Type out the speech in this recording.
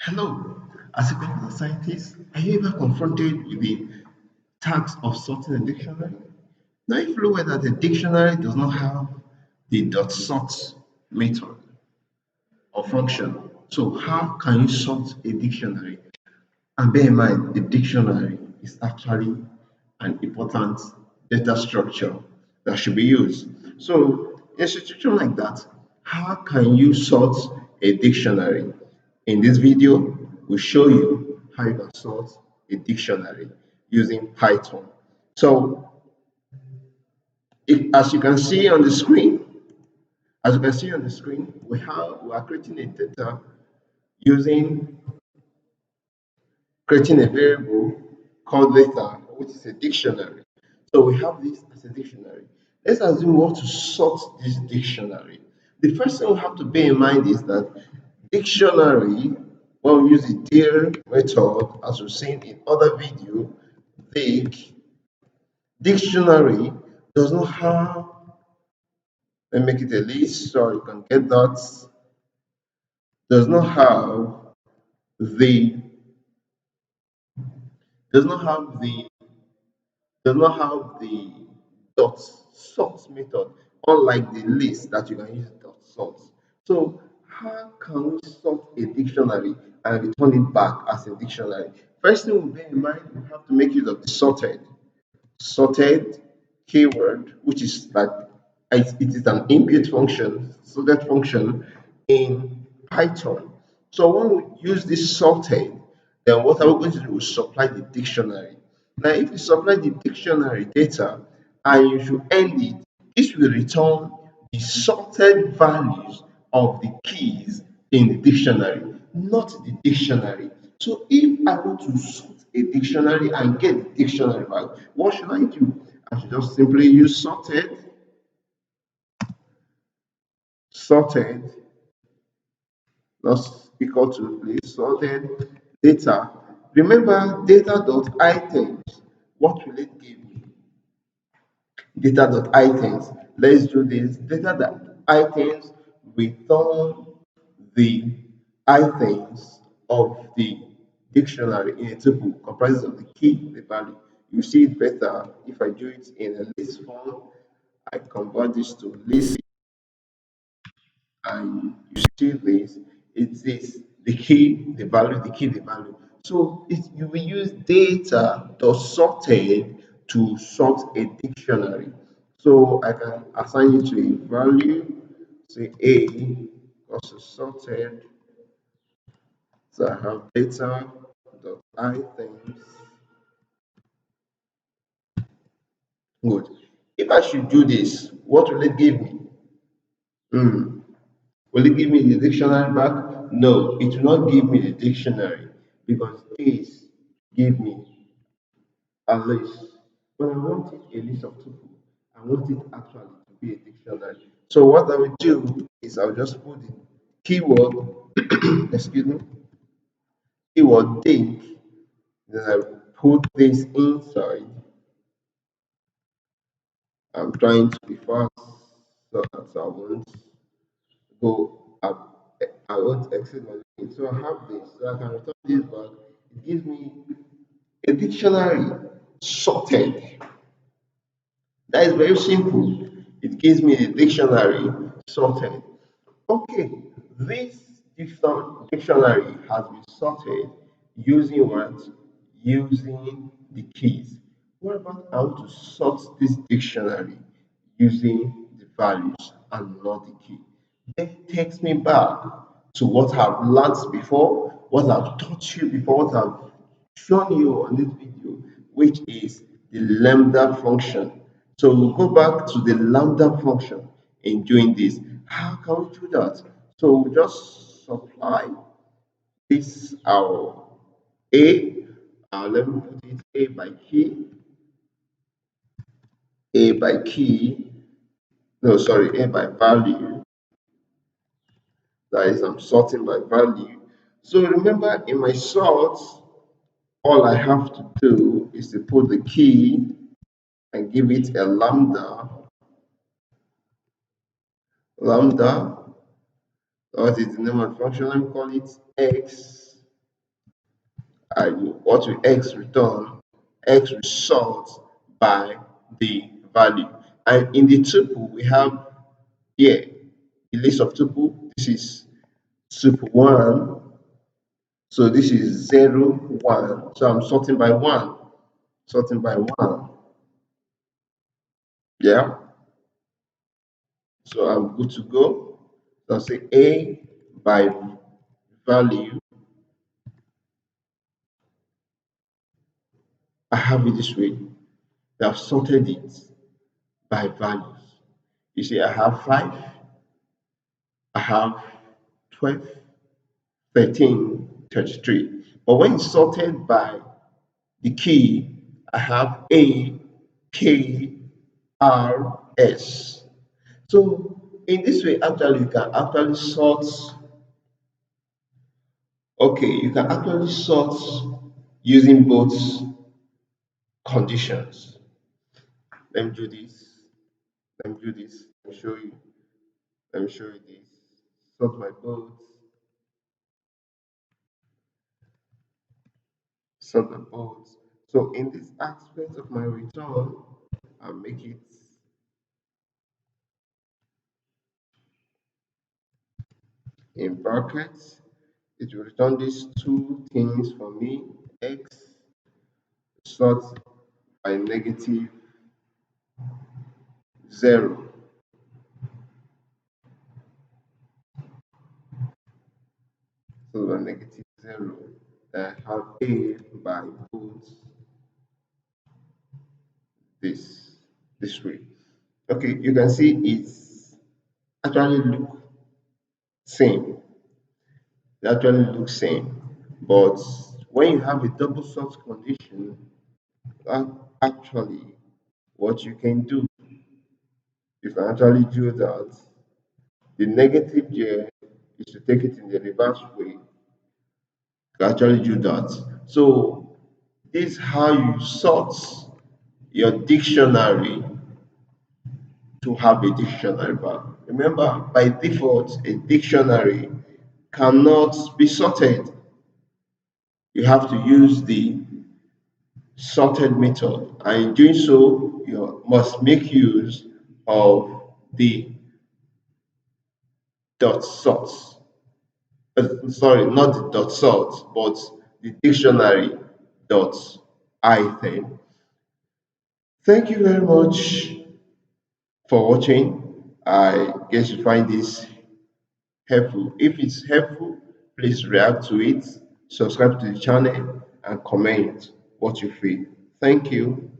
Hello, as a computer scientist, are you ever confronted with the task of sorting a dictionary? Now, if you know that a dictionary does not have the dot sort method or function, so how can you sort a dictionary? And bear in mind, a dictionary is actually an important data structure that should be used. So, in a situation like that, how can you sort a dictionary? In this video, we'll show you how you can sort a dictionary using Python. So, as you can see on the screen, we are creating a data using creating a variable called data, which is a dictionary. So we have this as a dictionary. Let's assume we want to sort this dictionary. The first thing we have to bear in mind is that dictionary, when we use the dir method, as we've seen in other video, the dictionary does not have, let me make it a list so you can get that, does not have the does not have the does not have the dot sort method, unlike the list that you can use dot sort. So how can we sort a dictionary and return it back as a dictionary? First thing we bear in mind, we have to make use of the sorted keyword, which is like it is an inbuilt function, sorted function in Python. So when we use this sorted, then what are we going to do? We supply the dictionary. Now, if you supply the dictionary data and you should end it, this will return the sorted values of the keys in the dictionary, not the dictionary. So if I want to sort a dictionary and get the dictionary back, what should I do? I should just simply use sorted, that's equal to place sorted data. Remember data.items. What will it give me? Data.items. Let's do this. Data.items return the items of the dictionary in a tuple comprises of the key, the value. You see it better if I do it in a list form. I convert this to list and you see this, it is the key, the value, the key, the value. So you will use data sorted to sort a dictionary. So I can assign it to a value, say A, also sorted. So I have data dot items. Good. If I should do this, what will it give me? Hmm. Will it give me the dictionary back? No, it will not give me the dictionary because this give me a list. But I want it a list of tuples. I want it actually to be a dictionary. So what I will do is I'll just put the keyword, excuse me, keyword dict. Then I put this inside. I'm trying to be fast so that I won't go up. I won't exceed my limit. So I have this. So I can return this back. It gives me a dictionary sorted. That is very simple. It gives me a dictionary sorted. Okay, this dictionary has been sorted using what? Using the keys. What about how to sort this dictionary using the values and not the key? That takes me back to what I've learned before, what I've taught you before, what I've shown you on this video, which is the lambda function. So we'll go back to the lambda function in doing this. How can we do that? So we just supply this our a, let me put it a by key, no, sorry, a by value. That is, I'm sorting by value. So remember, in my sort, all I have to do is to put the key and give it a lambda, what is the name of the function? Let me call it x. And what will x return? X will sort by the value. And in the tuple, we have here the list of tuple. This is tuple 1. So this is 0, 1. So I'm sorting by 1. Sorting by 1. Yeah. So I'm good to go. So I'll say A by value. I have it this way. I've sorted it by values. You see, I have 5, I have 12, 13, 33. But when it's sorted by the key, I have A, K, R, S. So in this way, actually, you can actually sort, okay, you can actually sort using both conditions. Let me do this. Let me do this. Let me show you. Let me show you this. Sort my boats. Sort the boats. So in this aspect of my return, I'll make it in brackets. It will return these two things for me. X sort by negative 0. So by negative 0. I have A by both this this way. Okay, you can see it's actually look same. It actually looks same. But when you have a double sort condition, that actually what you can do, you can actually do that. The negative here is to take it in the reverse way. You can actually do that. So this is how you sort your dictionary to have a dictionary. But remember, by default, a dictionary cannot be sorted. You have to use the sorted method, and in doing so, you must make use of the dot sort. Sorry, not the dot sort, but the dictionary dot item. Thank you very much for watching. I guess you find this helpful. If it's helpful, please react to it, subscribe to the channel, and comment what you feel. Thank you.